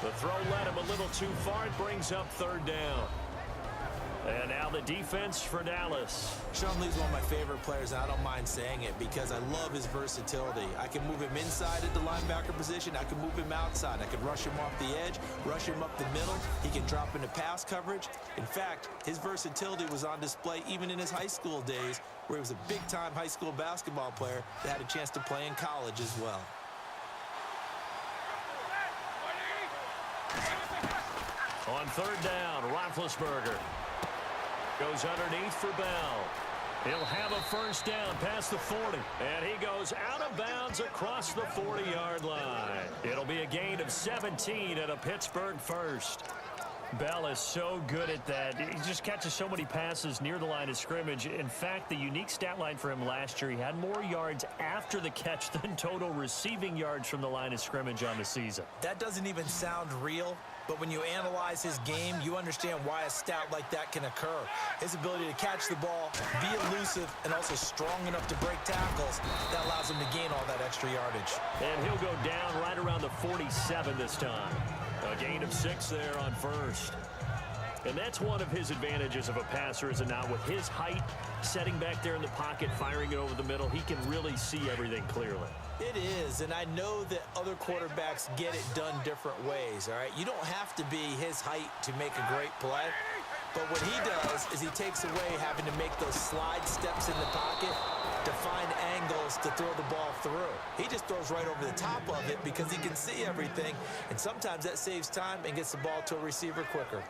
The throw led him a little too far. It brings up third down. And now the defense for Dallas. Sean Lee's one of my favorite players, and I don't mind saying it because I love his versatility. I can move him inside at the linebacker position. I can move him outside. I can rush him off the edge, rush him up the middle. He can drop into pass coverage. In fact, his versatility was on display even in his high school days, where he was a big-time high school basketball player that had a chance to play in college as well. On third down, Roethlisberger goes underneath for Bell. He'll have a first down past the 40. And he goes out of bounds across the 40-yard line. It'll be a gain of 17 and a Pittsburgh first. Bell is so good at that. He just catches so many passes near the line of scrimmage. In fact, the unique stat line for him last year, he had more yards after the catch than total receiving yards from the line of scrimmage on the season. That doesn't even sound real, but when you analyze his game, you understand why a stat like that can occur. His ability to catch the ball, be elusive, and also strong enough to break tackles, that allows him to gain all that extra yardage. And he'll go down right around the 47 this time. A gain of 6 there on first. And that's one of his advantages of a passer, is it not? With his height, setting back there in the pocket, firing it over the middle, he can really see everything clearly. It is, and I know that other quarterbacks get it done different ways, all right? You don't have to be his height to make a great play, but what he does is he takes away having to make those slide steps in the pocket to find angles to throw the ball through. He just throws right over the top of it because he can see everything, and sometimes that saves time and gets the ball to a receiver quicker.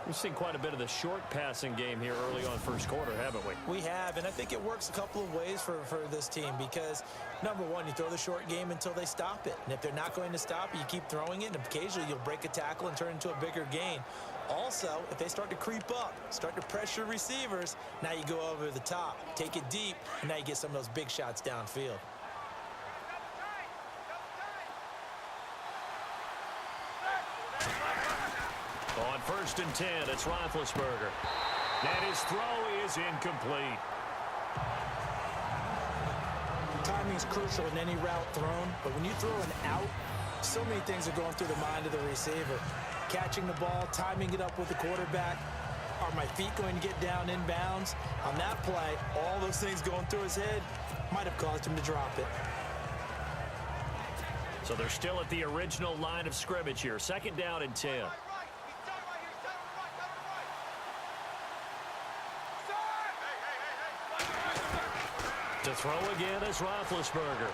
We've seen quite a bit of the short passing game here early on first quarter, haven't we? We have, and I think it works a couple of ways for this team because, number one, you throw the short game until they stop it. And if they're not going to stop it, you keep throwing it, and occasionally you'll break a tackle and turn it into a bigger gain. Also, if they start to creep up, start to pressure receivers, now you go over the top, take it deep, and now you get some of those big shots downfield. On first and 10, it's Roethlisberger. And his throw is incomplete. Timing is crucial in any route thrown, but when you throw an out, so many things are going through the mind of the receiver. Catching the ball, timing it up with the quarterback. Are my feet going to get down in bounds? On that play, all those things going through his head might have caused him to drop it. So they're still at the original line of scrimmage here. Second down and 10. To throw again is Roethlisberger.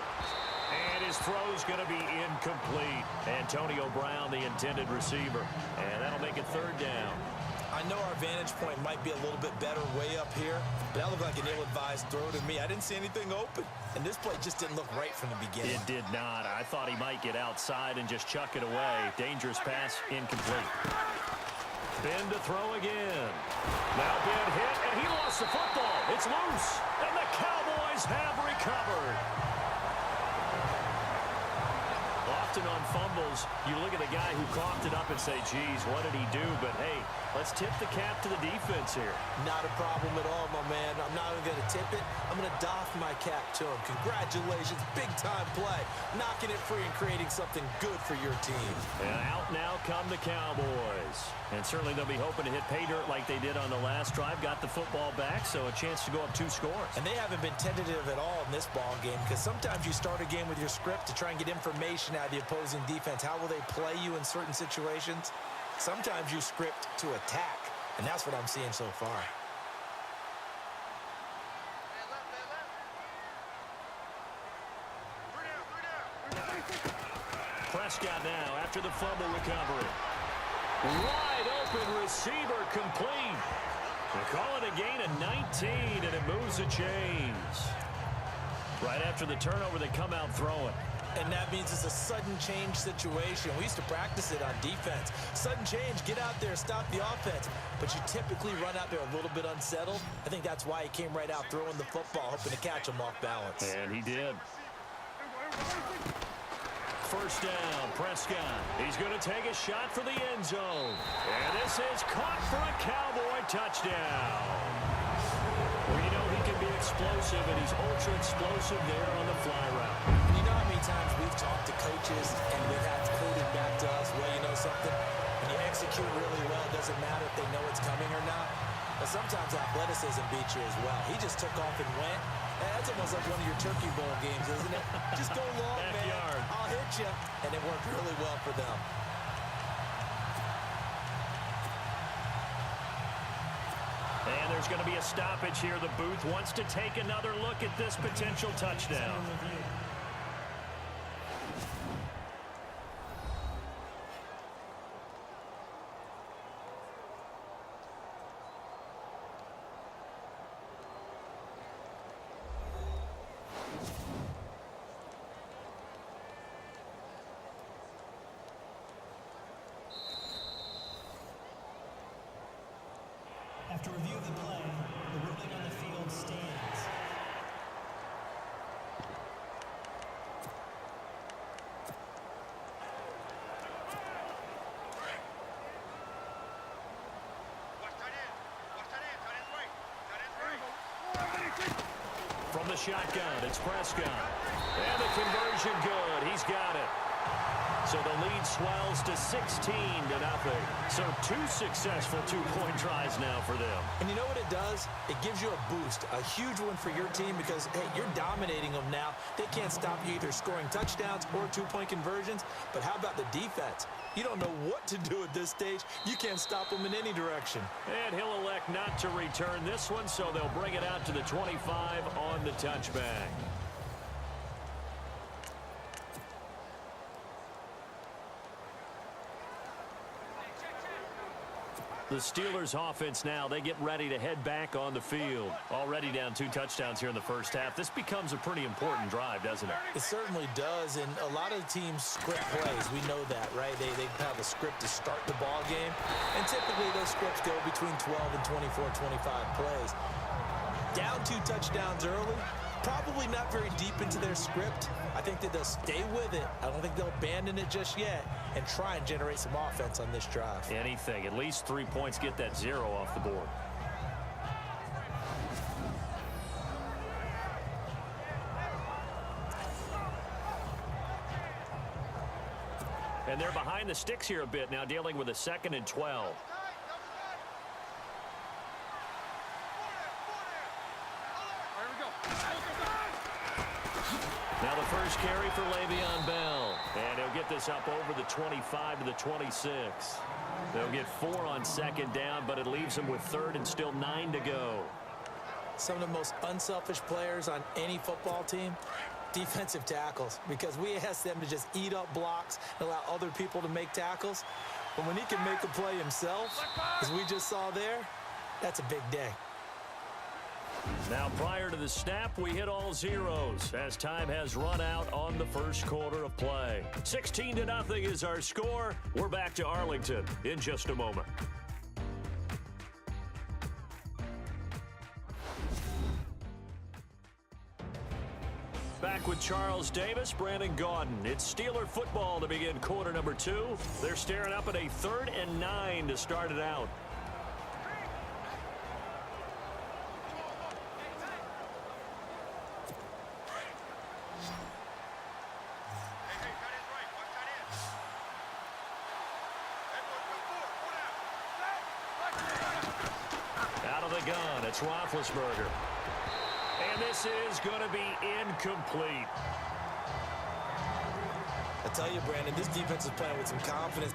And his throw's going to be incomplete. Antonio Brown, the intended receiver. And that'll make it third down. I know our vantage point might be a little bit better way up here, but that looked like an ill-advised throw to me. I didn't see anything open, and this play just didn't look right from the beginning. It did not. I thought he might get outside and just chuck it away. Dangerous pass, incomplete. Ben to throw again. Now Ben hit, and he lost the football. It's loose, and the Cowboys have recovered. Often on fumbles, you look at the guy who coughed it up and say, geez, what did he do? But, hey, let's tip the cap to the defense here. Not a problem at all, my man. I'm not even going to tip it. I'm going to doff my cap to him. Congratulations, big-time play. Knocking it free and creating something good for your team. And out now come the Cowboys. And certainly they'll be hoping to hit pay dirt like they did on the last drive. Got the football back, so a chance to go up 2 scores. And they haven't been tentative at all in this ball game because sometimes you start a game with your script to try and get information out of the opposing defense. How will they play you in certain situations? Sometimes you script to attack, and that's what I'm seeing so far. Prescott now after the fumble recovery. Wide open receiver complete. They call it a gain of 19, and it moves the chains. Right after the turnover, they come out throwing. And that means it's a sudden change situation. We used to practice it on defense. Sudden change, get out there, stop the offense. But you typically run out there a little bit unsettled. I think that's why he came right out throwing the football, hoping to catch him off balance. And he did. First down, Prescott. He's going to take a shot for the end zone. And this is caught for a Cowboy touchdown. Well, you know he can be explosive, and he's ultra-explosive there on the fly route. You know how many times we've talked to coaches and they've had quoted back to us, well, you know something? sometimes athleticism beats you as well. He just took off and went. That's almost like one of your Turkey Bowl games, isn't it? Just go long, man. I'll hit you. And it worked really well for them. And there's going to be a stoppage here. The booth wants to take another look at this potential touchdown. After review of the play, the ruling on the field stands. From the shotgun, it's Prescott. And the conversion good. He's got it. So the lead swells to 16-0. So 2 successful two-point tries now for them. And you know what it does? It gives you a boost, a huge one for your team because, hey, you're dominating them now. They can't stop you either scoring touchdowns or two-point conversions. But how about the defense? You don't know what to do at this stage. You can't stop them in any direction. And he'll elect not to return this one, so they'll bring it out to the 25 on the touchback. The Steelers offense now, they get ready to head back on the field. Already down 2 touchdowns here in the first half. This becomes a pretty important drive, doesn't it? It certainly does, and a lot of teams script plays. We know that, right? They have a script to start the ball game, and typically those scripts go between 12 and 24, 25 plays. Down 2 touchdowns early, probably not very deep into their script. I think that they'll stay with it. I don't think they'll abandon it just yet and try and generate some offense on this drive. Anything. At least 3 points, get that 0 off the board. And they're behind the sticks here a bit now, dealing with a 2nd and 12. Now the first carry for Le'Veon Bell. And he'll get this up over the 25 to the 26. They'll get 4 on 2nd down, but it leaves them with 3rd and still 9 to go. Some of the most unselfish players on any football team, defensive tackles, because we ask them to just eat up blocks and allow other people to make tackles. But when he can make a play himself, as we just saw there, that's a big day. Now, prior to the snap, we hit all zeros as time has run out on the first quarter of play. 16-0 is our score. We're back to Arlington in just a moment. Back with Charles Davis, Brandon Gaudin. It's Steeler football to begin quarter number 2. They're staring up at a 3rd and 9 to start it out. Gun. It's Roethlisberger. And this is going to be incomplete. I tell you, Brandon, this defense is playing with some confidence.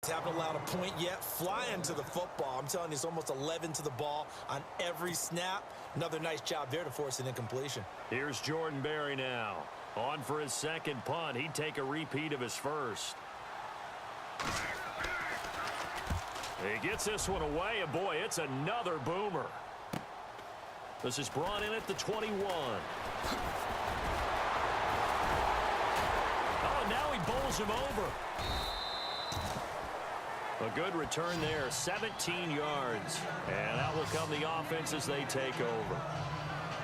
Haven't allowed a point yet. Flying to the football. I'm telling you, it's almost 11 to the ball on every snap. Another nice job there to force an incompletion. Here's Jordan Berry now. On for his 2nd punt. He'd take a repeat of his first. He gets this one away, and boy, it's another boomer. This is brought in at the 21. Oh, now he bowls him over. A good return there, 17 yards. And out will come the offense as they take over.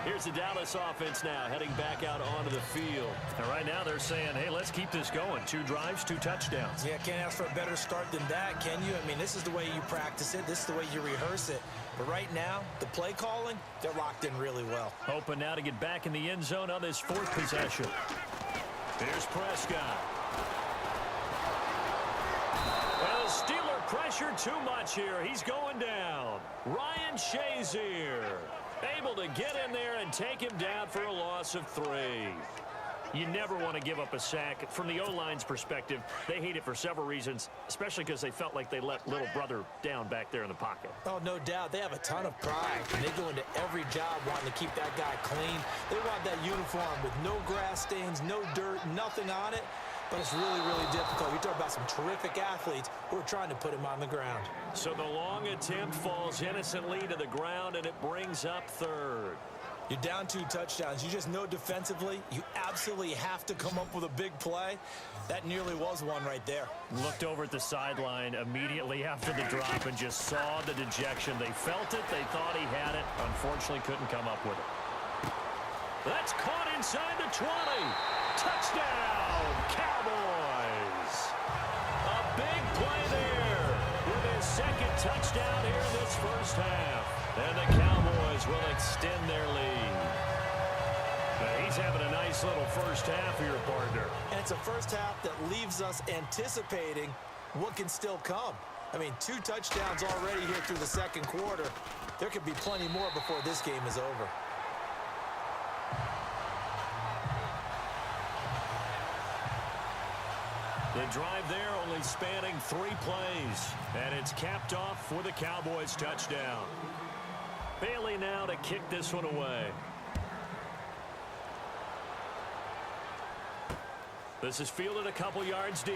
Here's the Dallas offense now, heading back out onto the field. And right now they're saying, hey, let's keep this going. 2 drives, 2 touchdowns. Yeah, can't ask for a better start than that, can you? I mean, this is the way you practice it. This is the way you rehearse it. But right now, the play calling, they're locked in really well. Hoping now to get back in the end zone on this 4th possession. Here's Prescott. Well, the Steeler pressure too much here. He's going down. Ryan Shazier able to get in there and take him down for a loss of 3. You never want to give up a sack. From the O-line's perspective, they hate it for several reasons, especially because they felt like they let little brother down back there in the pocket. Oh, no doubt. They have a ton of pride, and they go into every job wanting to keep that guy clean. They want that uniform with no grass stains, no dirt, nothing on it. But it's really, really difficult. You talk about some terrific athletes who are trying to put him on the ground. So the long attempt falls innocently to the ground, and it brings up 3rd. You're down 2 touchdowns. You just know defensively you absolutely have to come up with a big play. That nearly was one right there. Looked over at the sideline immediately after the drop and just saw the dejection. They felt it. They thought he had it. Unfortunately, couldn't come up with it. That's caught inside the 20. Touchdown, Cowboys. A big play there with his 2nd touchdown here in this first half. And the Cowboys will extend their lead. Now, he's having a nice little first half here, partner. And it's a first half that leaves us anticipating what can still come. I mean, 2 touchdowns already here through the 2nd quarter. There could be plenty more before this game is over. The drive there only spanning 3 plays. And it's capped off with a Cowboys touchdown. Bailey now to kick this one away. This is fielded a couple yards deep.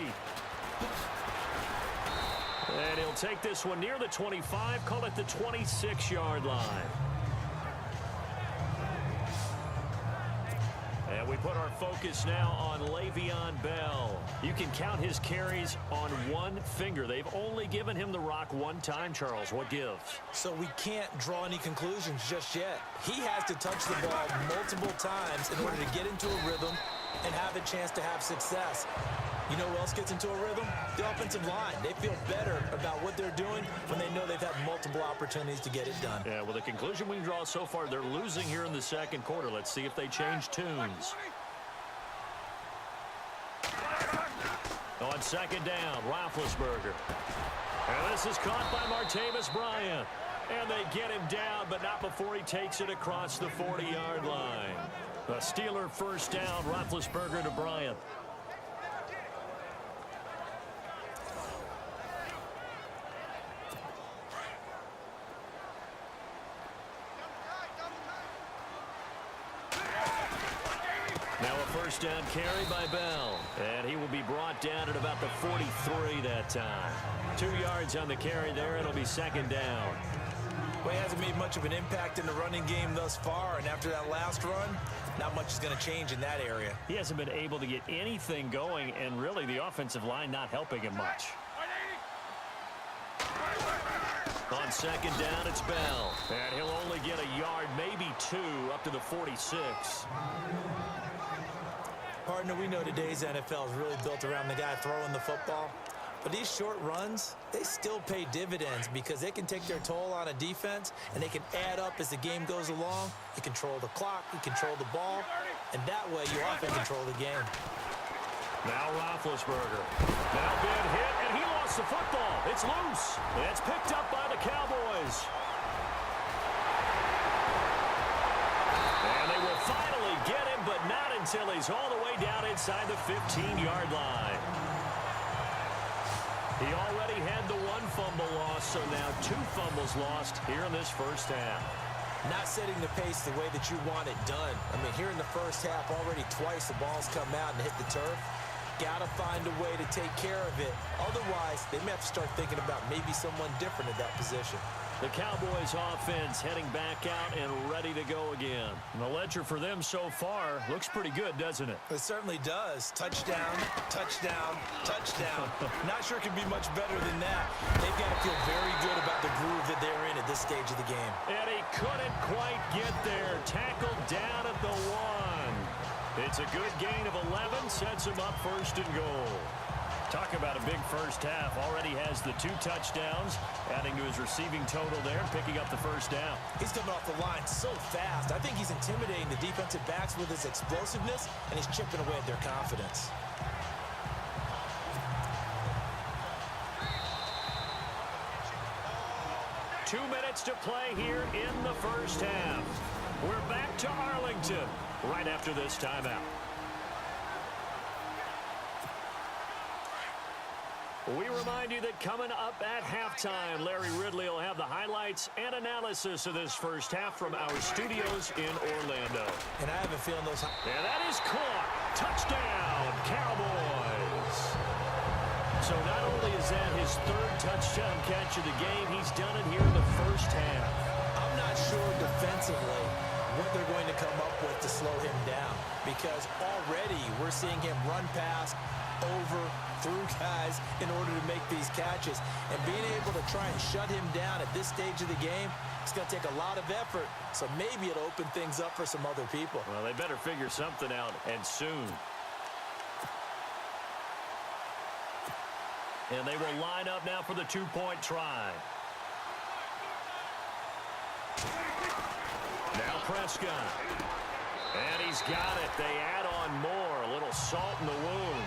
And he'll take this one near the 25, call it the 26-yard line. And we put our focus now on Le'Veon Bell. You can count his carries on 1 finger. They've only given him the rock 1 time, Charles. What gives? So we can't draw any conclusions just yet. He has to touch the ball multiple times in order to get into a rhythm and have a chance to have success. You know who else gets into a rhythm? The offensive line. They feel better about what they're doing when they know they've had multiple opportunities to get it done. Yeah, well, the conclusion we can draw so far, they're losing here in the 2nd quarter. Let's see if they change tunes. On 2nd down, Roethlisberger. And this is caught by Martavis Bryant. And they get him down, but not before he takes it across the 40-yard line. A Steeler first down, Roethlisberger to Bryant. Now a first down carry by Bell. And he will be brought down at about the 43 that time. 2 yards on the carry there. It'll be 2nd down. Well, he hasn't made much of an impact in the running game thus far, and after that last run, not much is going to change in that area. He hasn't been able to get anything going, and really the offensive line not helping him much. On 2nd down, it's Bell. And he'll only get a yard, maybe 2, up to the 46. Partner, we know today's NFL is really built around the guy throwing the football. But these short runs, they still pay dividends because they can take their toll on a defense, and they can add up as the game goes along. You control the clock, you control the ball, and that way you often control the game. Now Roethlisberger. Now big hit, and he lost the football. It's loose. It's picked up by the Cowboys. And they will finally get him, but not until he's all the way down inside the 15-yard line. He already had the 1 fumble loss, so now 2 fumbles lost here in this first half. Not setting the pace the way that you want it done. I mean, here in the first half, already twice the ball's come out and hit the turf. got to find a way to take care of it. Otherwise, they may have to start thinking about maybe someone different at that position. The Cowboys offense heading back out and ready to go again. And the ledger for them so far looks pretty good, doesn't it? It certainly does. Touchdown, touchdown, touchdown. Not sure it can be much better than that. They've got to feel very good about the groove that they're in at this stage of the game. And he couldn't quite get there. Tackled down at the 1. It's a good gain of 11. Sets him up first and goal. Talk about a big first half. Already has the 2 touchdowns, adding to his receiving total there, picking up the first down. He's coming off the line so fast. I think he's intimidating the defensive backs with his explosiveness, and he's chipping away at their confidence. Two minutes to play here in the first half. We're back to Arlington right after this timeout. We remind you that coming up at halftime, Larry Ridley will have the highlights and analysis of this first half from our studios in Orlando. And I have a feeling those... And that is caught. Touchdown, Cowboys. So not only is that his 3rd touchdown catch of the game, he's done it here in the first half. I'm not sure defensively what they're going to come up with to slow him down, because already we're seeing him run past, over, through guys in order to make these catches. And being able to try and shut him down at this stage of the game, it's going to take a lot of effort. So maybe it'll open things up for some other people. Well, they better figure something out, and soon. And they will line up now for the 2-point try. Now Prescott. And he's got it. They add on more. A little salt in the wound.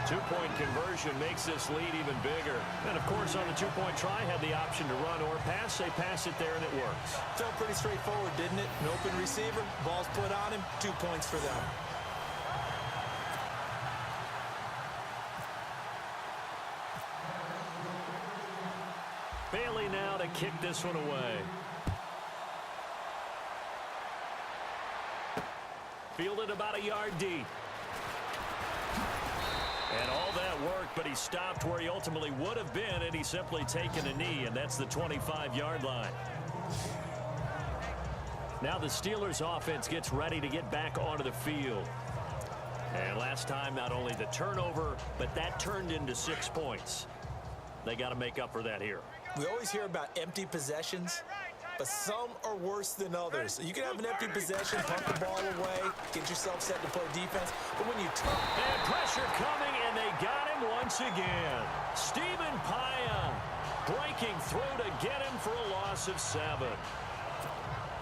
2-point conversion makes this lead even bigger. And, of course, on the 2-point try, had the option to run or pass. They pass it there, and it works. Felt pretty straightforward, didn't it? An open receiver, ball's put on him, 2 points for them. Bailey now to kick this one away. Fielded about a yard deep. And all that work, but he stopped where he ultimately would have been, and he's simply taken a knee, and that's the 25-yard line. Now the Steelers offense gets ready to get back onto the field. And last time, not only the turnover, but that turned into 6 points. They got to make up for that here. We always hear about empty possessions, but some are worse than others. You can have an empty possession, punt the ball away, get yourself set to play defense, but when you turn... And pressure coming, and they got him once again. Stephen Paya breaking through to get him for a loss of 7.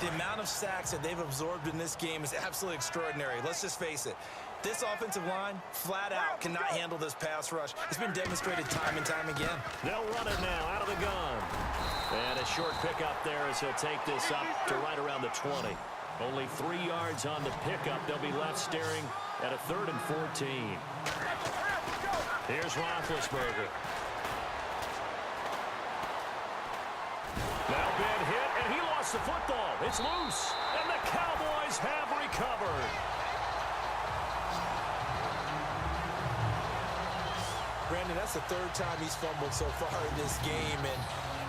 The amount of sacks that they've absorbed in this game is absolutely extraordinary. Let's just face it. This offensive line, flat out, cannot handle this pass rush. It's been demonstrated time and time again. They'll run it now out of the gun. And a short pickup there as he'll take this up to right around the 20. Only 3 yards on the pickup. They'll be left staring at a 3rd and 14. Here's Roethlisberger. Now been hit, and he lost the football. It's loose, and the Cowboys have recovered. Brandon, that's the 3rd time he's fumbled so far in this game, and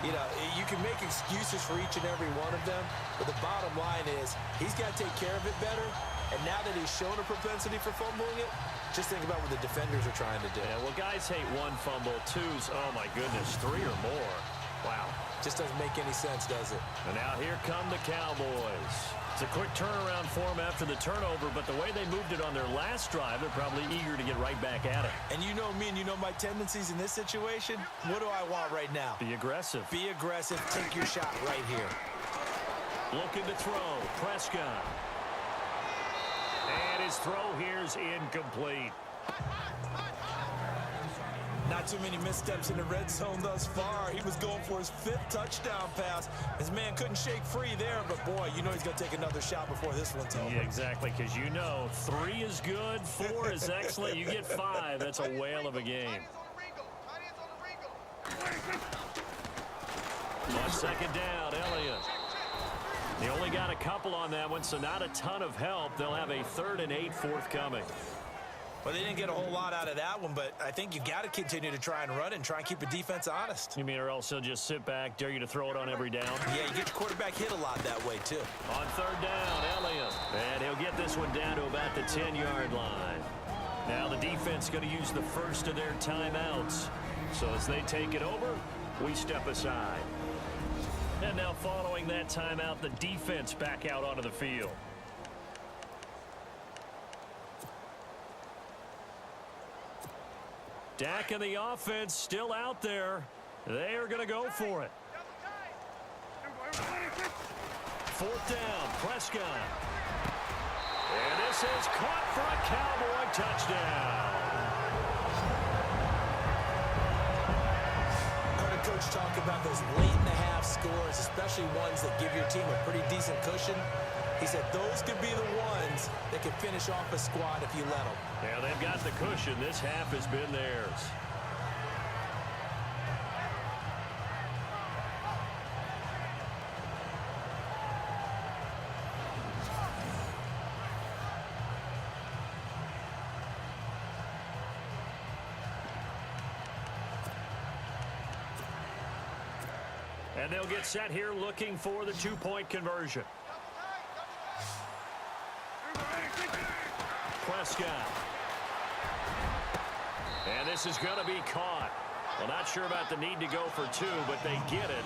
you know, you can make excuses for each and every one of them, but the bottom line is he's got to take care of it better, and now that he's shown a propensity for fumbling it, just think about what the defenders are trying to do. Yeah, well, guys hate 1 fumble, 2's, oh my goodness, 3 or more. Wow. Just doesn't make any sense, does it? And now here come the Cowboys. It's a quick turnaround for them after the turnover, but the way they moved it on their last drive, they're probably eager to get right back at it. And you know me and you know my tendencies in this situation. What do I want right now? Be aggressive. Be aggressive. Take your shot right here. Looking to throw. Prescott. And his throw here's incomplete. Not too many missteps in the red zone thus far. He was going for his 5th touchdown pass. His man couldn't shake free there, but boy, you know he's going to take another shot before this one's over. Yeah, exactly, because you know 3 is good, 4 is excellent. You get 5. That's a whale of a game. On 2nd down, Elliott. They only got a couple on that one, so not a ton of help. They'll have a 3rd and 8 forthcoming. Well, they didn't get a whole lot out of that one, but I think you got to continue to try and run and try and keep a defense honest. You mean or else he'll just sit back, dare you to throw it on every down? Yeah, you get your quarterback hit a lot that way, too. On third down, Elliott. And he'll get this one down to about the 10-yard line. Now the defense going to use the first of their timeouts. So as they take it over, we step aside. And now following that timeout, the defense back out onto the field. Dak and the offense still out there. They are going to go for it. Fourth down, Prescott. And this is caught for a Cowboy touchdown. I heard a coach talk about those late-in-the-half scores, especially ones that give your team a pretty decent cushion. He said those could be the ones that could finish off a squad if you let them. Yeah, they've got the cushion. This half has been theirs. And they'll get set here looking for the two-point conversion. Prescott. And this is going to be caught. Well, not sure about the need to go for two, but they get it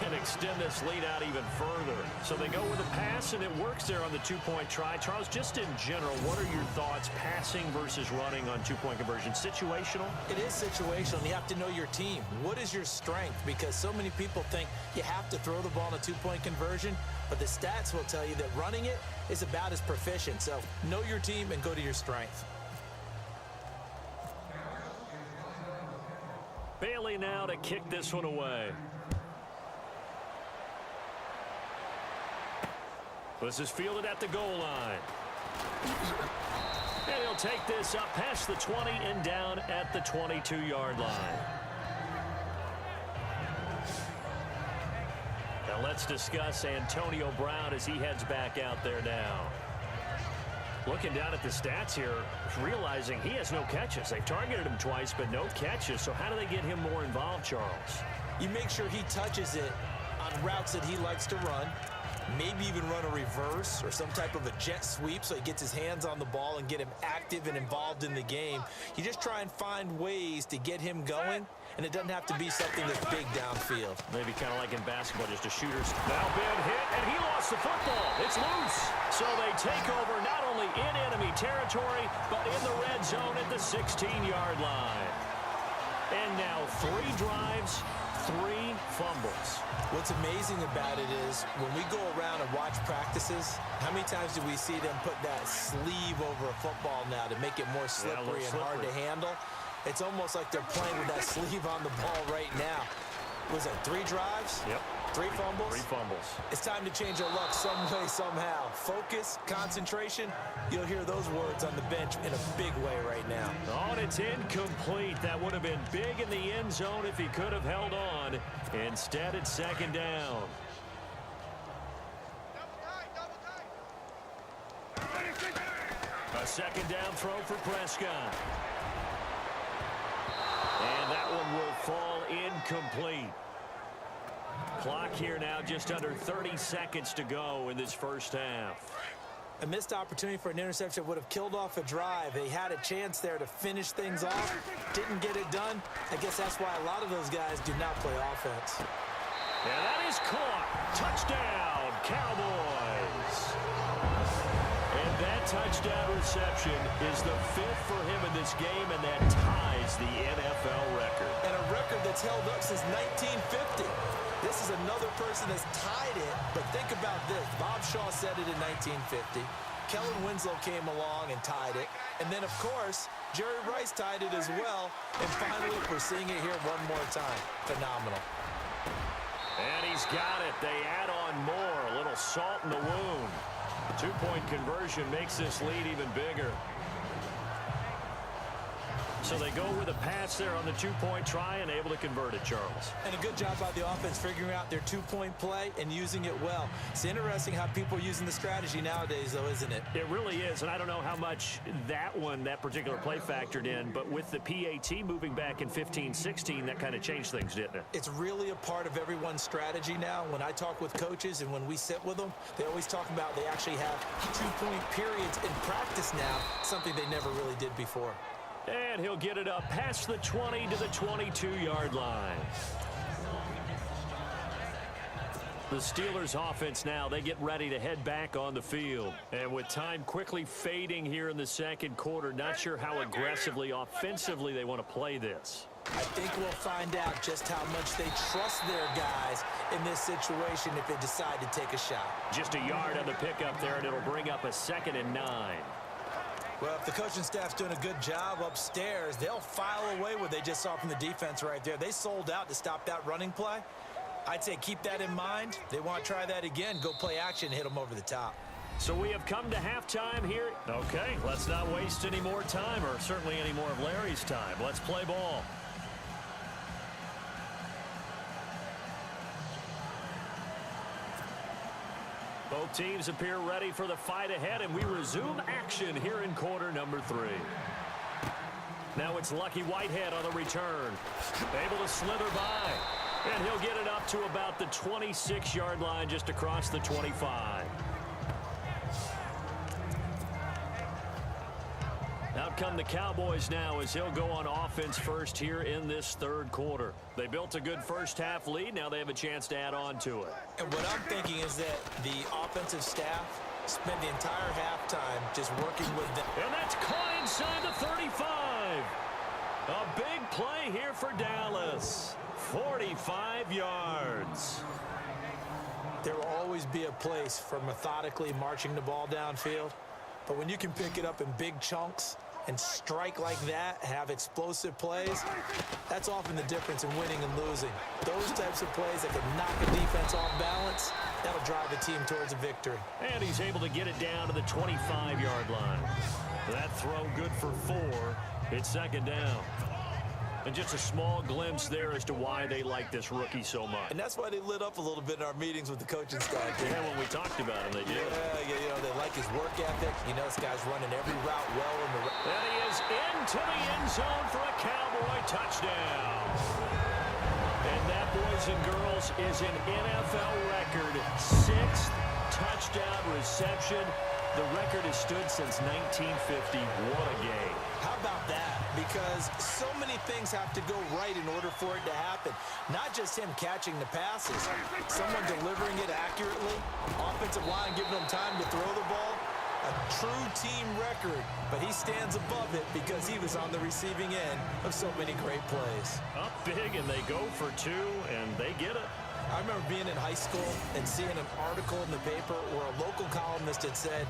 and extend this lead out even further. So they go with a pass, and it works there on the two-point try. Charles, just in general, what are your thoughts passing versus running on two-point conversion? Situational? It is situational, and you have to know your team. What is your strength? Because so many people think you have to throw the ball in a two-point conversion, but the stats will tell you that running it is about as proficient. So know your team and go to your strength. Bailey now to kick this one away. This is fielded at the goal line. And he'll take this up past the 20 and down at the 22-yard line. Now let's discuss Antonio Brown as he heads back out there now. Looking down at the stats here, realizing he has no catches. They've targeted him twice, but no catches. So how do they get him more involved, Charles? You make sure he touches it on routes that he likes to run. Maybe even run a reverse or some type of a jet sweep so he gets his hands on the ball and get him active and involved in the game. You just try and find ways to get him going, and it doesn't have to be something that's big downfield. Maybe kind of like in basketball, just a shooter's. Now been hit, and he lost the football. It's loose. So they take over not only in enemy territory, but in the red zone at the 16-yard line. And now 3 drives, 3 fumbles. What's amazing about it is when we go around and watch practices, how many times do we see them put that sleeve over a football now to make it more slippery and hard to handle? It's almost like they're playing with that sleeve on the ball right now. Was it 3 drives? Yep. 3 fumbles? 3 fumbles. It's time to change our luck some way, somehow. Focus, concentration, you'll hear those words on the bench in a big way right now. Oh, and it's incomplete. That would have been big in the end zone if he could have held on. Instead, it's second down. A second down throw for Prescott. And that one will fall incomplete. Clock here now just under 30 seconds to go in this first half. A missed opportunity for an interception would have killed off a drive. They had a chance there to finish things off. Didn't get it done. I guess that's why a lot of those guys do not play offense. And that is caught. Touchdown, Cowboys. And that touchdown reception is the 5th for him in this game, and that ties the NFL record. And a record that's held up since 1950. This is another person that's tied it, but think about this. Bob Shaw said it in 1950. Kellen Winslow came along and tied it. And then, of course, Jerry Rice tied it as well. And finally, we're seeing it here one more time. Phenomenal. And he's got it. They add on more. A little salt in the wound. The 2-point conversion makes this lead even bigger. So they go with a pass there on the two-point try and able to convert it, Charles. And a good job by the offense figuring out their two-point play and using it well. It's interesting how people are using the strategy nowadays, though, isn't it? It really is, and I don't know how much that particular play factored in, but with the PAT moving back in 15-16, that kind of changed things, didn't it? It's really a part of everyone's strategy now. When I talk with coaches and when we sit with them, they always talk about they actually have two-point periods in practice now, something they never really did before. And he'll get it up past the 20 to the 22-yard line. The Steelers offense now, they get ready to head back on the field. And with time quickly fading here in the second quarter, not sure how aggressively, offensively they want to play this. I think we'll find out just how much they trust their guys in this situation if they decide to take a shot. Just a yard on the pickup there, and it'll bring up a 2nd and 9. Well, if the coaching staff's doing a good job upstairs, they'll file away what they just saw from the defense right there. They sold out to stop that running play. I'd say keep that in mind. They want to try that again, go play action, hit them over the top. So we have come to halftime here. Okay, let's not waste any more time, or certainly any more of Larry's time. Let's play ball. Both teams appear ready for the fight ahead, and we resume action here in quarter number 3. Now it's Lucky Whitehead on the return. Able to slither by, and he'll get it up to about the 26-yard line, just across the 25. Out come the Cowboys now as he'll go on offense first here in this third quarter. They built a good first-half lead. Now they have a chance to add on to it. And what I'm thinking is that the offensive staff spent the entire halftime just working with them. And that's caught inside the 35. A big play here for Dallas. 45 yards. There will always be a place for methodically marching the ball downfield. But when you can pick it up in big chunks and strike like that, have explosive plays, that's often the difference in winning and losing. Those types of plays that can knock a defense off balance, that'll drive a team towards a victory. And he's able to get it down to the 25-yard line. That throw good for 4. It's 2nd down. And just a small glimpse there as to why they like this rookie so much. And that's why they lit up a little bit in our meetings with the coaching staff. Yeah, when we talked about him, they did. Yeah, you know, they like his work ethic. You know, this guy's running every route well in the... And he is into the end zone for a Cowboy touchdown. And that, boys and girls, is an NFL record 6th touchdown reception. The record has stood since 1950. What a game. How about that? Because so many things have to go right in order for it to happen. Not just him catching the passes, someone delivering it accurately, offensive line giving him time to throw the ball. A true team record, but he stands above it because he was on the receiving end of so many great plays. Up big, and they go for 2, and they get it. I remember being in high school and seeing an article in the paper where a local columnist had said,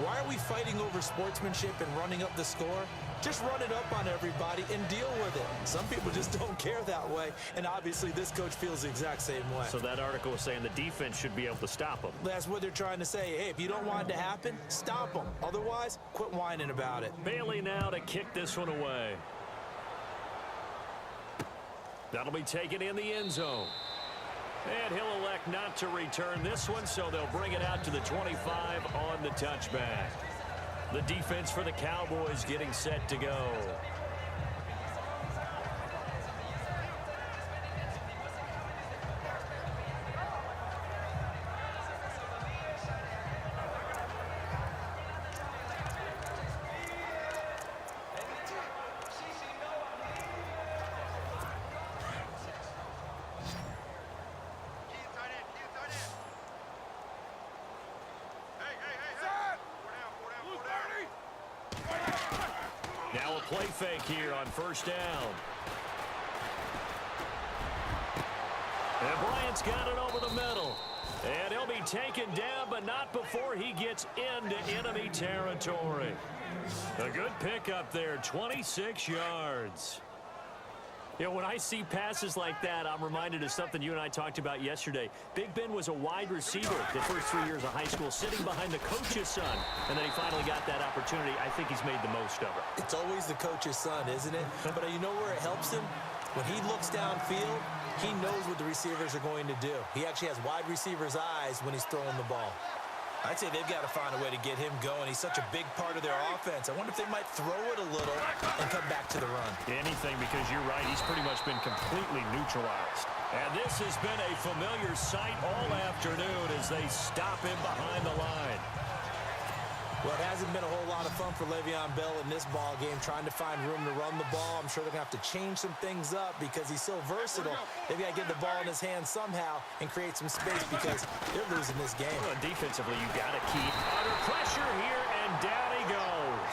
"Why are we fighting over sportsmanship and running up the score? Just run it up on everybody and deal with it." Some people just don't care that way, and obviously this coach feels the exact same way. So that article was saying the defense should be able to stop them. That's what they're trying to say. Hey, if you don't want it to happen, stop them. Otherwise, quit whining about it. Bailey now to kick this one away. That'll be taken in the end zone. And he'll elect not to return this one, so they'll bring it out to the 25 on the touchback. The defense for the Cowboys getting set to go. Now a play fake here on first down. And Bryant's got it over the middle. And he'll be taken down, but not before he gets into enemy territory. A good pickup there, 26 yards. You know, when I see passes like that, I'm reminded of something you and I talked about yesterday. Big Ben was a wide receiver the first 3 years of high school, sitting behind the coach's son, and then he finally got that opportunity. I think he's made the most of it. It's always the coach's son, isn't it? But you know where it helps him? When he looks downfield, he knows what the receivers are going to do. He actually has wide receivers' eyes when he's throwing the ball. I'd say they've got to find a way to get him going. He's such a big part of their offense. I wonder if they might throw it a little and come back to the run. Anything, because you're right. He's pretty much been completely neutralized. And this has been a familiar sight all afternoon as they stop him behind the line. Well, it hasn't been a whole lot of fun for Le'Veon Bell in this ball game, trying to find room to run the ball. I'm sure they're going to have to change some things up because he's so versatile. They've got to get the ball in his hands somehow and create some space because they're losing this game. Well, defensively, you got to keep under pressure here, and down he goes.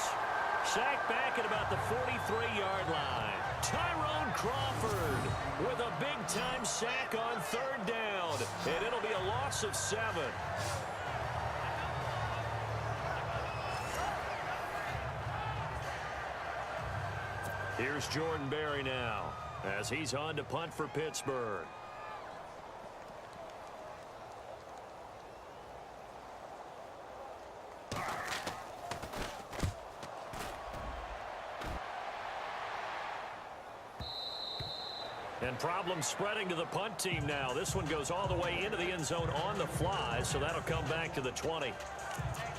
Sacked back at about the 43-yard line. Tyrone Crawford with a big-time sack on third down, and it'll be a loss of 7. Here's Jordan Berry now as he's on to punt for Pittsburgh. And problems spreading to the punt team now. This one goes all the way into the end zone on the fly, so that'll come back to the 20.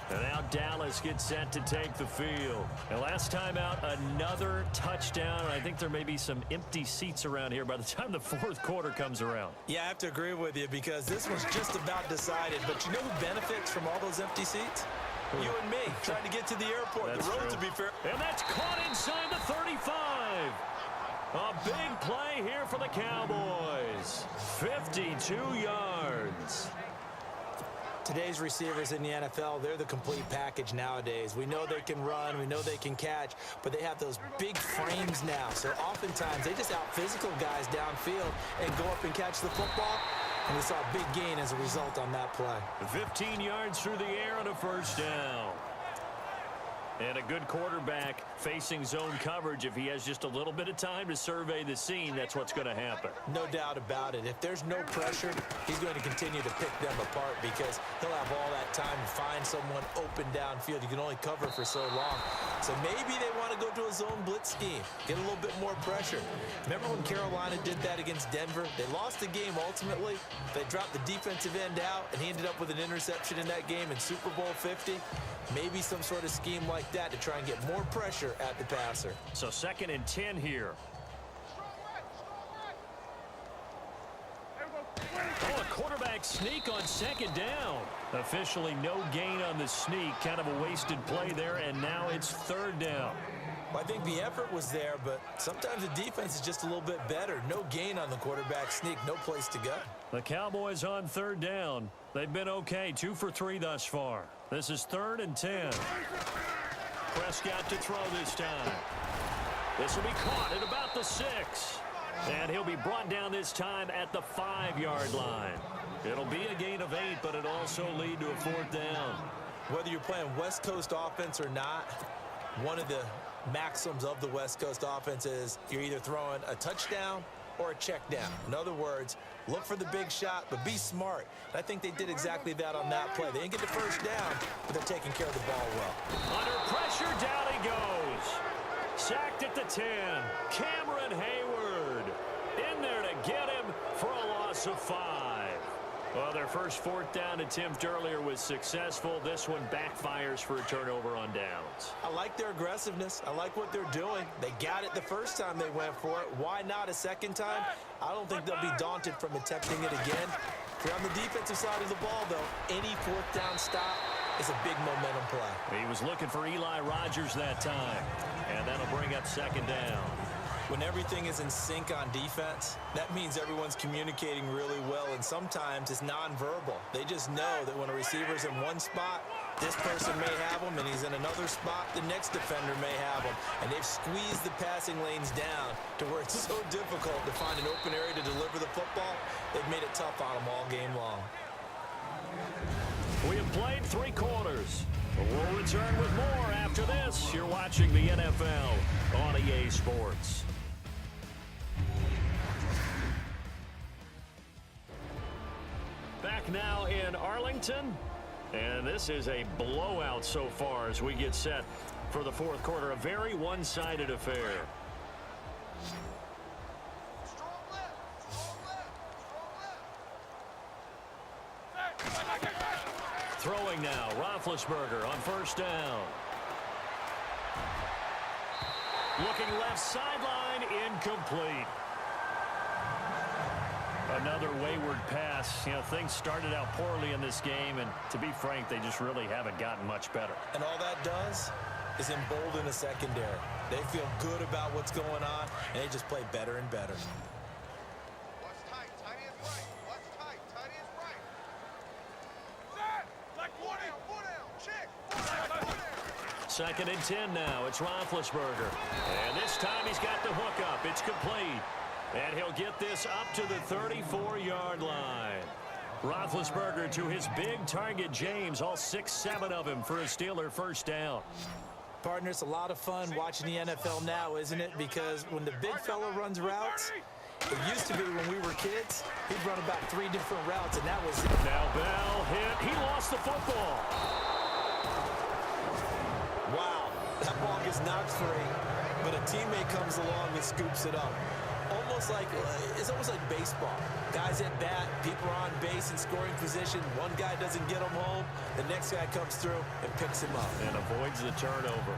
And now Dallas gets set to take the field. And last time out, another touchdown. And I think there may be some empty seats around here by the time the fourth quarter comes around. Yeah, I have to agree with you because this was just about decided. But you know who benefits from all those empty seats? You and me, trying to get to the airport. That's the road, true. to be fair. And that's caught inside the 35. A big play here for the Cowboys. 52 yards. Today's receivers in the NFL, they're the complete package nowadays. We know they can run, we know they can catch, but they have those big frames now. So oftentimes they just out-physical guys downfield and go up and catch the football. And we saw a big gain as a result on that play. 15 yards through the air on a first down. And a good quarterback facing zone coverage. If he has just a little bit of time to survey the scene, that's what's going to happen. No doubt about it. If there's no pressure, he's going to continue to pick them apart because he'll have all that time to find someone open downfield. You can only cover for so long. So maybe they want to go to a zone blitz scheme, get a little bit more pressure. Remember when Carolina did that against Denver? They lost the game ultimately. They dropped the defensive end out, and he ended up with an interception in that game in Super Bowl 50. Maybe some sort of scheme like that to try and get more pressure at the passer. So 2nd and 10 here. Oh, a quarterback sneak on 2nd down. Officially no gain on the sneak. Kind of a wasted play there, and now it's 3rd down. Well, I think the effort was there, but sometimes the defense is just a little bit better. No gain on the quarterback sneak, no place to go. The Cowboys on 3rd down. They've been okay, 2 for 3 thus far. This is 3rd and 10. Prescott to throw this time. This will be caught at about the 6. And he'll be brought down this time at the 5-yard line. It'll be a gain of 8, but it'll also lead to a 4th down. Whether you're playing West Coast offense or not, one of the maxims of the West Coast offense is you're either throwing a touchdown or a check down. In other words, look for the big shot, but be smart. And I think they did exactly that on that play. They didn't get the first down, but they're taking care of the ball well. Under pressure, down he goes. Sacked at the 10. Cameron Hayward in there to get him for a loss of 5. Well, their first 4th down attempt earlier was successful. This one backfires for a turnover on downs. I like their aggressiveness. I like what they're doing. They got it the first time they went for it. Why not a second time? I don't think they'll be daunted from attempting it again. If you're on the defensive side of the ball, though, any 4th down stop is a big momentum play. He was looking for Eli Rogers that time, and that'll bring up 2nd down. When everything is in sync on defense, that means everyone's communicating really well, and sometimes it's nonverbal. They just know that when a receiver's in one spot, this person may have him, and he's in another spot, the next defender may have him. And they've squeezed the passing lanes down to where it's so difficult to find an open area to deliver the football. They've made it tough on them all game long. We have played 3 quarters. We'll return with more after this. You're watching the NFL on EA Sports. back now in Arlington. And this is a blowout so far as we get set for the fourth quarter. A very one-sided affair. Throwing now, Roethlisberger on first down. Looking left sideline, incomplete. Another wayward pass. You know, things started out poorly in this game, and to be frank, they just really haven't gotten much better. And all that does is embolden the secondary. They feel good about what's going on, and they just play better and better. What's tight? Tight is right. What's tight? Tight is right. Like one down. Check. One down. Second and 10 now. It's Roethlisberger. And this time he's got the hook up. It's complete. And he'll get this up to the 34-yard line. Roethlisberger to his big target, James, all 6-7 of him for a Steeler first down. Partner, it's a lot of fun watching the NFL now, isn't it? Because when the big fella runs routes, it used to be when we were kids, he'd run about 3 different routes, and that was it. Now Bell hit. He lost the football. Wow, that ball gets knocked free, but a teammate comes along and scoops it up. It's almost like baseball. Guys at bat, people are on base in scoring position. One guy doesn't get him home. The next guy comes through and picks him up. And avoids the turnover.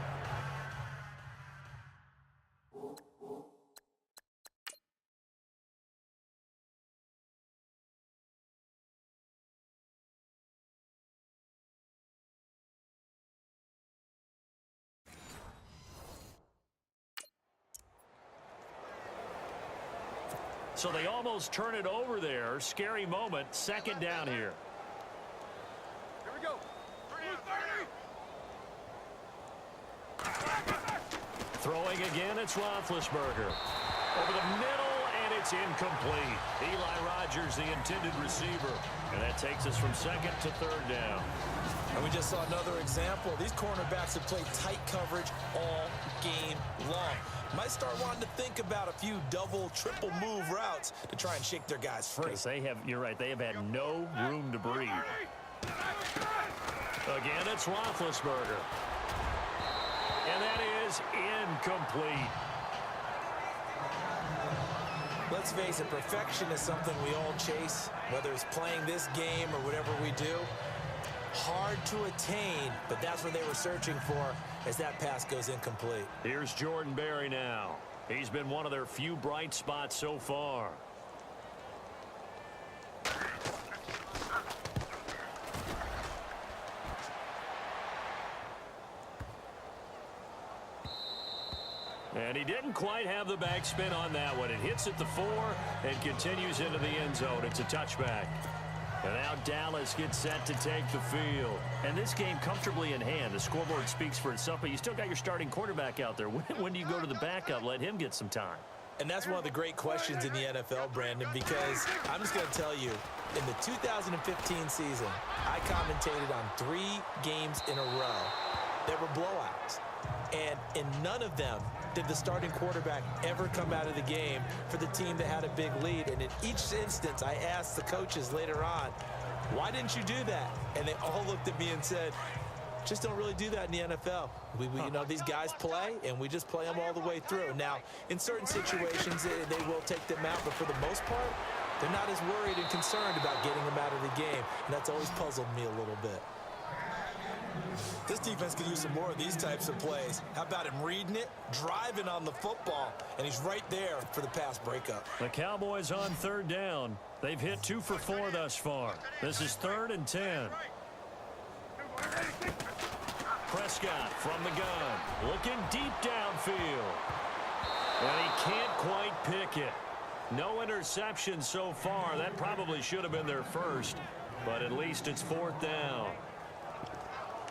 So they almost turn it over there. Scary moment. Second down here. Here we go. 330. Throwing again, it's Roethlisberger. Over the middle, and it's incomplete. Eli Rogers, the intended receiver. And that takes us from second to third down. And we just saw another example. These cornerbacks have played tight coverage all game long. Might start wanting to think about a few double, triple move routes to try and shake their guys free. You're right, they have had no room to breathe. Again, it's Roethlisberger. And that is incomplete. Let's face it, perfection is something we all chase, whether it's playing this game or whatever we do. Hard to attain, but that's what they were searching for as that pass goes incomplete. Here's Jordan Berry now. He's been one of their few bright spots so far. And he didn't quite have the backspin on that one. It hits at the 4 and continues into the end zone. It's a touchback. And now Dallas gets set to take the field. And this game comfortably in hand. The scoreboard speaks for itself, but you still got your starting quarterback out there. When do you go to the backup? Let him get some time. And that's one of the great questions in the NFL, Brandon, because I'm just going to tell you, in the 2015 season, I commentated on 3 games in a row that were blowouts. And in none of them did the starting quarterback ever come out of the game for the team that had a big lead. And in each instance, I asked the coaches later on, why didn't you do that? And they all looked at me and said, just don't really do that in the NFL. You know, these guys play, and we just play them all the way through. Now, in certain situations, they will take them out, but for the most part, they're not as worried and concerned about getting them out of the game. And that's always puzzled me a little bit. This defense could use some more of these types of plays. How about him reading it, driving on the football, and he's right there for the pass breakup. The Cowboys on third down. They've hit 2 for 4 thus far. This is 3rd and 10. Prescott from the gun, looking deep downfield. And he can't quite pick it. No interception so far. That probably should have been their first, but at least it's 4th down.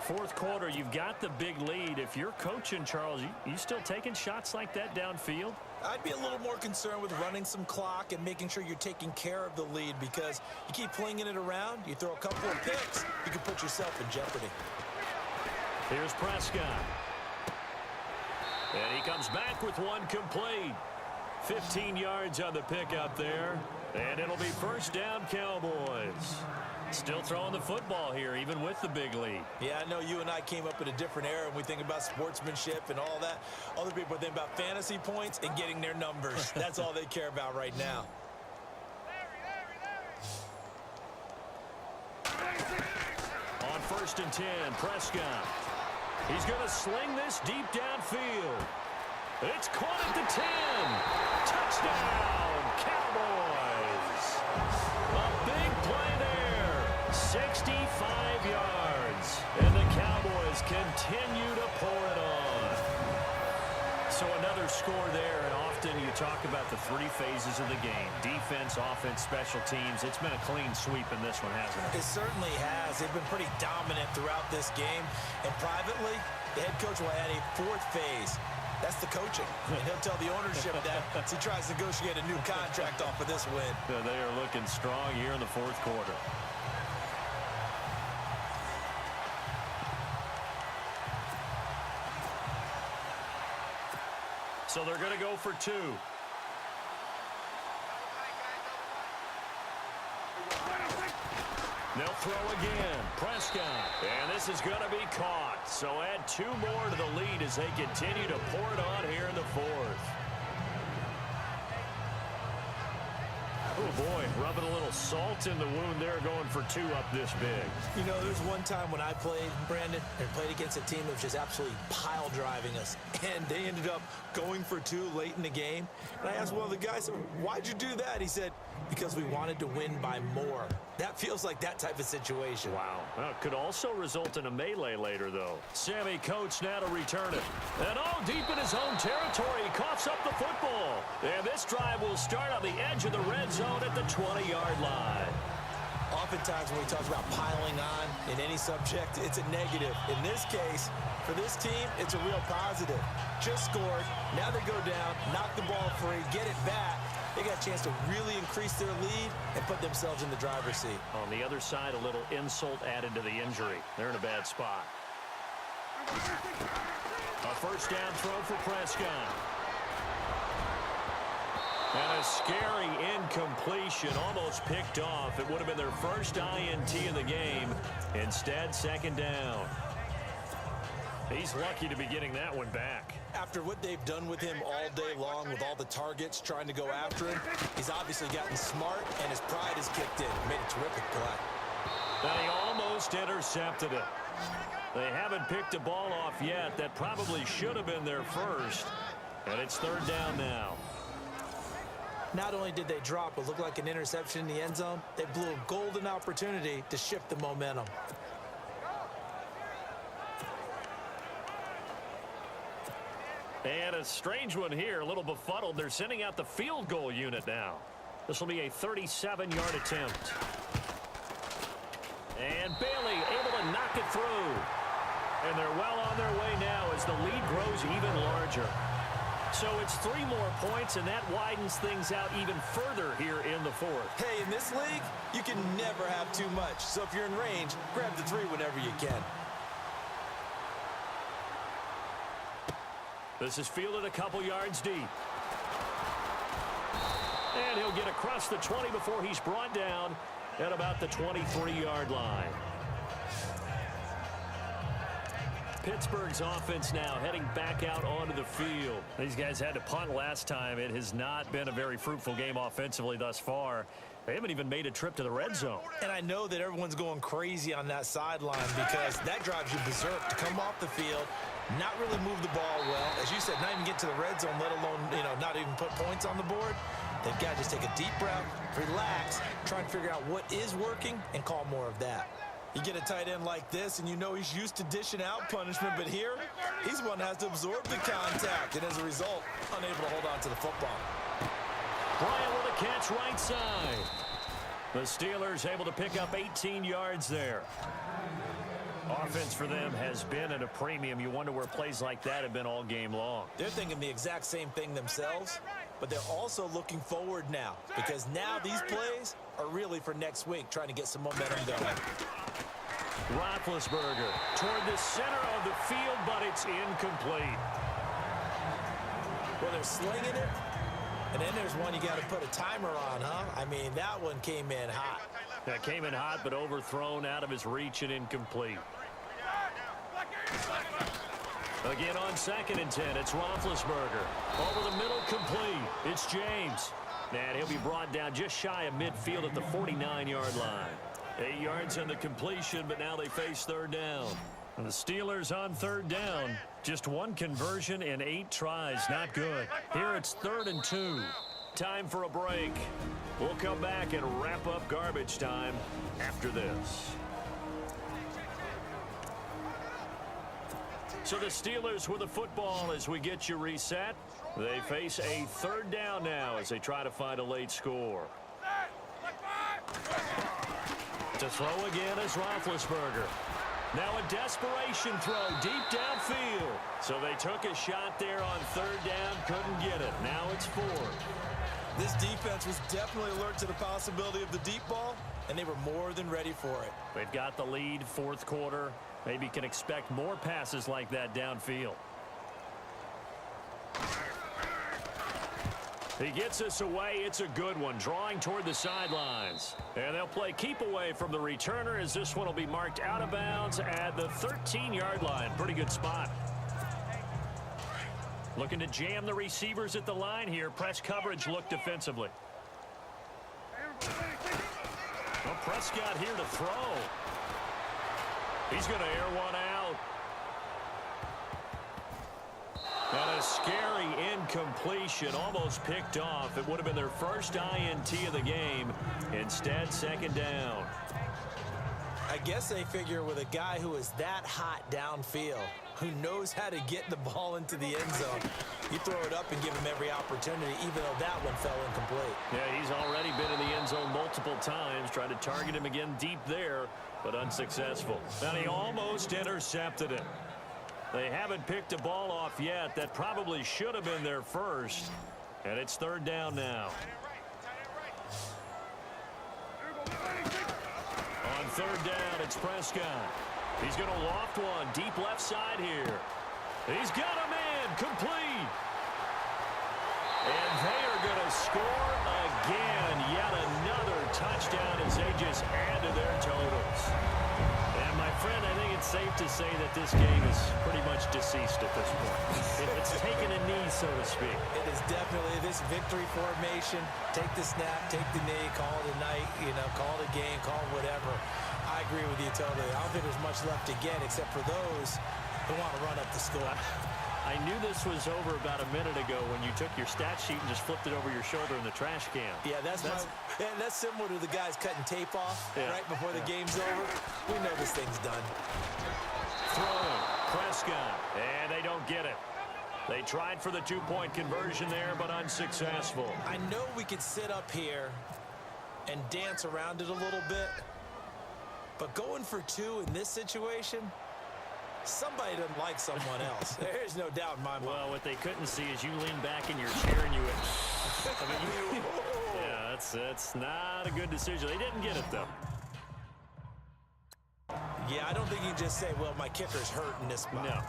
Fourth quarter, you've got the big lead. If you're coaching, Charles, you still taking shots like that downfield? I'd be a little more concerned with running some clock and making sure you're taking care of the lead, because you keep flinging it around, you throw a couple of picks, you can put yourself in jeopardy. Here's Prescott. And he comes back with one complete. 15 yards on the pickup there. And it'll be first down, Cowboys. Still throwing the football here, even with the big lead. Yeah, I know you and I came up in a different era and we think about sportsmanship and all that. Other people think about fantasy points and getting their numbers. That's all they care about right now. On 1st and 10, Prescott. He's going to sling this deep downfield. It's caught at the 10. Touchdown, Cowboys. A big play there. 65 yards. And the Cowboys continue to pour it on. So another score there, and often you talk about the three phases of the game. Defense, offense, special teams. It's been a clean sweep in this one, hasn't it? It certainly has. They've been pretty dominant throughout this game. And privately, the head coach will add a fourth phase. That's the coaching. And he'll tell the ownership that as he tries to negotiate a new contract off of this win. They are looking strong here in the fourth quarter. So they're going to go for 2. They'll throw again. Prescott. And this is going to be caught. So add 2 more to the lead as they continue to pour it on here in the fourth. Oh, boy, rubbing a little salt in the wound there, going for 2 up this big. You know, there's one time when I played, Brandon, and played against a team that was just absolutely pile driving us. And they ended up going for 2 late in the game. And I asked one of the guys, why'd you do that? He said, because we wanted to win by more. That feels like that type of situation. Wow. Well, it could also result in a melee later, though. Sammy Coates now to return it. And deep in his own territory, he coughs up the football. And this drive will start on the edge of the red zone at the 20-yard line. Oftentimes when we talk about piling on in any subject, it's a negative. In this case, for this team, it's a real positive. Just scored. Now they go down, knock the ball free, get it back. They got a chance to really increase their lead and put themselves in the driver's seat. On the other side, a little insult added to the injury. They're in a bad spot. A first down throw for Prescott. And a scary incompletion, almost picked off. It would have been their first INT in the game. Instead, second down. He's lucky to be getting that one back. After what they've done with him all day long with all the targets trying to go after him, he's obviously gotten smart and his pride has kicked in. Made a terrific play. And he almost intercepted it. They haven't picked a ball off yet. That probably should have been their first. And it's third down now. Not only did they drop what looked like an interception in the end zone, they blew a golden opportunity to shift the momentum. And a strange one here, a little befuddled. They're sending out the field goal unit now. This will be a 37-yard attempt. And Bailey able to knock it through. And they're well on their way now as the lead grows even larger. So it's 3 more points, and that widens things out even further here in the fourth. Hey, in this league, you can never have too much. So if you're in range, grab the 3 whenever you can. This is fielded a couple yards deep. And he'll get across the 20 before he's brought down at about the 23-yard line. Pittsburgh's offense now heading back out onto the field. These guys had to punt last time. It has not been a very fruitful game offensively thus far. They haven't even made a trip to the red zone. And I know that everyone's going crazy on that sideline because that drives you berserk to come off the field, not really move the ball well. As you said, not even get to the red zone, let alone, not even put points on the board. They've got to just take a deep breath, relax, try and figure out what is working and call more of that. You get a tight end like this, and you know he's used to dishing out punishment, but here, he's one that has to absorb the contact, and as a result, unable to hold on to the football. Bryant with a catch right side. The Steelers able to pick up 18 yards there. Offense for them has been at a premium. You wonder where plays like that have been all game long. They're thinking the exact same thing themselves, but they're also looking forward now because now these plays are really for next week, trying to get some momentum going. Roethlisberger toward the center of the field, but it's incomplete. Well, they're slinging it, And then there's one you got to put a timer on, huh? I mean, that one came in hot. That came in hot, but overthrown, out of his reach, and incomplete. Again on 2nd and 10, it's Roethlisberger. Over the middle, complete. It's James. And he'll be brought down just shy of midfield at the 49-yard line. 8 yards on the completion, but now they face 3rd down. And the Steelers on 3rd down. Just one conversion in 8 tries. Not good. Here it's 3rd and 2. Time for a break. We'll come back and wrap up garbage time after this. So the Steelers with the football as we get you reset. They face a 3rd down now as they try to find a late score. To throw again is Roethlisberger. Now a desperation throw deep downfield. So they took a shot there on 3rd down, couldn't get it. Now it's 4th. This defense was definitely alert to the possibility of the deep ball, and they were more than ready for it. They've got the lead, 4th quarter. Maybe can expect more passes like that downfield. He gets us away. It's a good one, drawing toward the sidelines. And they'll play keep away from the returner as this one will be marked out of bounds at the 13-yard line. Pretty good spot. Looking to jam the receivers at the line here. Press coverage look defensively. Well, Prescott here to throw. He's going to air one out. And a scary incompletion, almost picked off. It would have been their first INT of the game. Instead, 2nd down. I guess they figure with a guy who is that hot downfield, who knows how to get the ball into the end zone, you throw it up and give him every opportunity, even though that one fell incomplete. Yeah, he's already been in the end zone multiple times. Tried to target him again deep there, but unsuccessful. And he almost intercepted it. They haven't picked a ball off yet. That probably should have been their first. And it's 3rd down now. On 3rd down, it's Prescott. He's going to loft one deep left side here. He's got a man complete. And they are going to score again. Yet another touchdown as they just add to their totals. And my friend, I think it's safe to say that this game is pretty much deceased at this point. It's taken a knee, so to speak. It is definitely this victory formation. Take the snap, take the knee, call it a night, call it a game, call it whatever. I agree with you totally. I don't think there's much left to get except for those who want to run up the score. I knew this was over about a minute ago when you took your stat sheet and just flipped it over your shoulder in the trash can. Yeah, that's similar to the guys cutting tape off right before the game's over. We know this thing's done. Throwing, Prescott, and they don't get it. They tried for the 2-point conversion there, but unsuccessful. I know we could sit up here and dance around it a little bit, but going for 2 in this situation, somebody doesn't like someone else. There's no doubt in my mind. Well, what they couldn't see is you lean back in your chair and you went, yeah, that's not a good decision. They didn't get it, though. Yeah, I don't think you can just say, well, my kicker's hurt in this spot. No.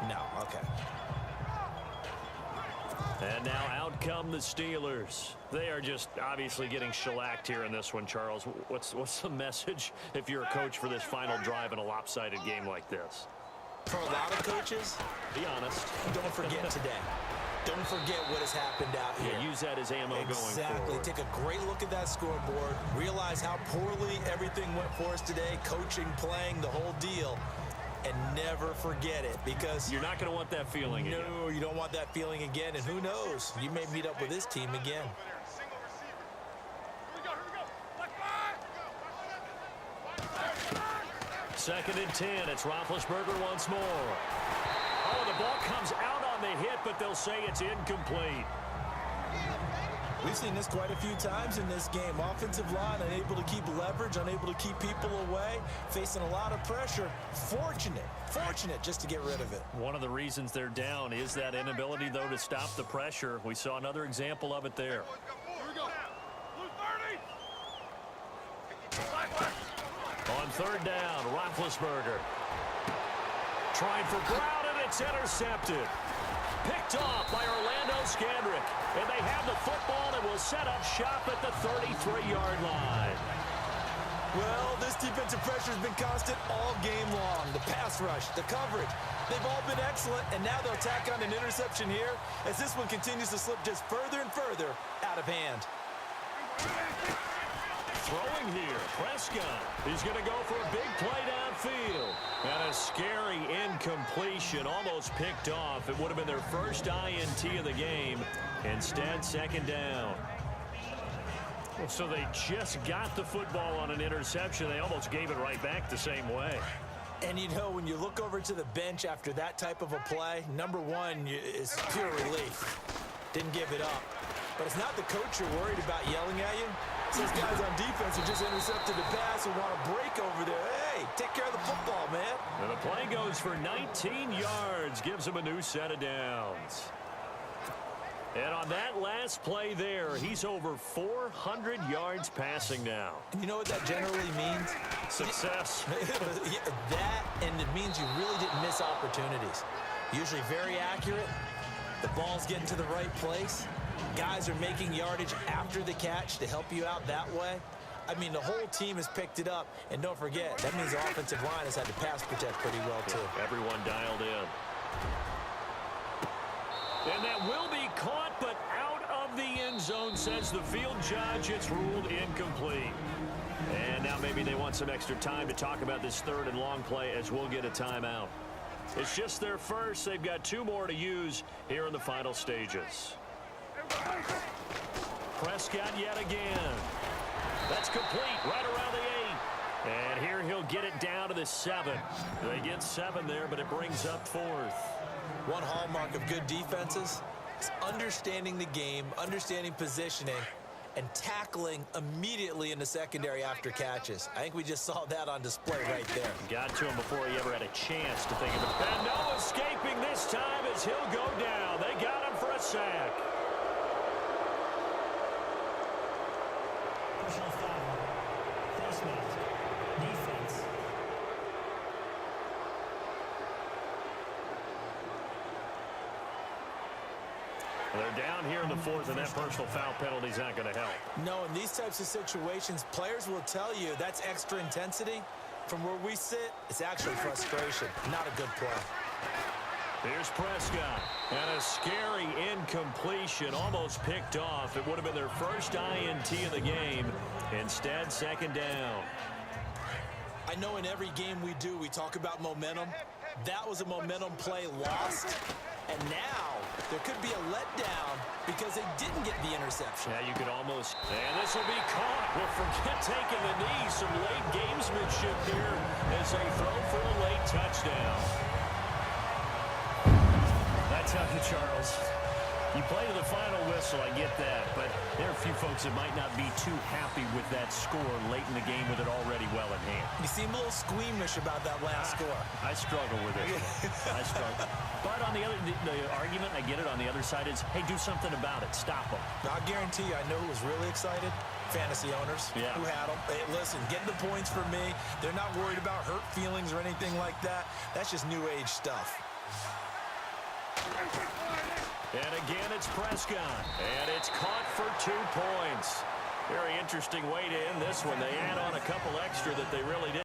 No, okay. And now out come the Steelers. They are just obviously getting shellacked here in this one, Charles. What's the message if you're a coach for this final drive in a lopsided game like this? For a lot of coaches, be honest. Don't forget today. Don't forget what has happened out here. Yeah, use that as ammo going forward. Exactly. Take a great look at that scoreboard. Realize how poorly everything went for us today. Coaching, playing, the whole deal. And never forget it, because you're not going to want that feeling again. No, you don't want that feeling again. And who knows? You may meet up with this team again. Second and 10. It's Roethlisberger once more. Oh, the ball comes out on the hit, but they'll say it's incomplete. We've seen this quite a few times in this game. Offensive line unable to keep leverage, unable to keep people away, facing a lot of pressure. Fortunate just to get rid of it. One of the reasons they're down is that inability, though, to stop the pressure. We saw another example of it there. Here we go. Blue 30. On third down, Roethlisberger. Trying for Brown, and it's intercepted. Picked off by Orlando Scandrick. And they have the football and will set up shop at the 33-yard line. Well, this defensive pressure has been constant all game long. The pass rush, the coverage, they've all been excellent, and now they'll tack on an interception here as this one continues to slip just further and further out of hand. Throwing here, Prescott. He's going to go for a big play downfield. And a scary incompletion, almost picked off. It would have been their first INT of the game. Instead, second down. Well, so they just got the football on an interception. They almost gave it right back the same way. And, you know, when you look over to the bench after that type of a play, number one is pure relief. Didn't give it up. But it's not the coach you're worried about yelling at you. It's those guys on defense who just intercepted the pass who want to break over there. Hey, take care of the football, man. And the play goes for 19 yards. Gives him a new set of downs. And on that last play there, he's over 400 yards passing now. And you know what that generally means? Success. That, and it means you really didn't miss opportunities. Usually very accurate. The ball's getting to the right place. Guys are making yardage after the catch to help you out that way. I mean, the whole team has picked it up. And don't forget, that means the offensive line has had to pass protect pretty well, too. Yeah, everyone dialed in. And that will be caught, but out of the end zone, says the field judge. It's ruled incomplete. And now maybe they want some extra time to talk about this third and long play as we'll get a timeout. It's just their first. They've got two more to use here in the final stages. Prescott yet again. That's complete right around the 8. And here he'll get it down to the 7. They get 7 there, but it brings up 4th. One hallmark of good defenses is understanding the game, understanding positioning, and tackling immediately in the secondary after catches. I think we just saw that on display right there. Got to him before he ever had a chance to think of it. And no escaping this time as he'll go down. They got him for a sack. Personal foul. Face mask. Defense. They're down here in the 4th, and that personal foul penalty is not going to help. No, in these types of situations, players will tell you that's extra intensity. From where we sit, it's actually frustration, not a good play. Here's Prescott, and a scary incompletion, almost picked off. It would have been their first INT of the game. Instead, second down. I know in every game we do, we talk about momentum. That was a momentum play lost. And now there could be a letdown because they didn't get the interception. Yeah, you could almost. And this will be caught. Well, forget taking the knee. Some late gamesmanship here as they throw for a late touchdown. I tell you, Charles, you play to the final whistle, I get that, but there are a few folks that might not be too happy with that score late in the game with it already well in hand. You seem a little squeamish about that last score. I struggle with it. I struggle. But on the other, the argument, I get it, on the other side is, hey, do something about it. Stop them. I guarantee you, I know who was really excited. Fantasy owners who had them. Hey, listen, getting the points for me. They're not worried about hurt feelings or anything like that. That's just new age stuff. And again, it's Prescott. And it's caught for 2 points. Very interesting way to end this one. They add on a couple extra that they really didn't.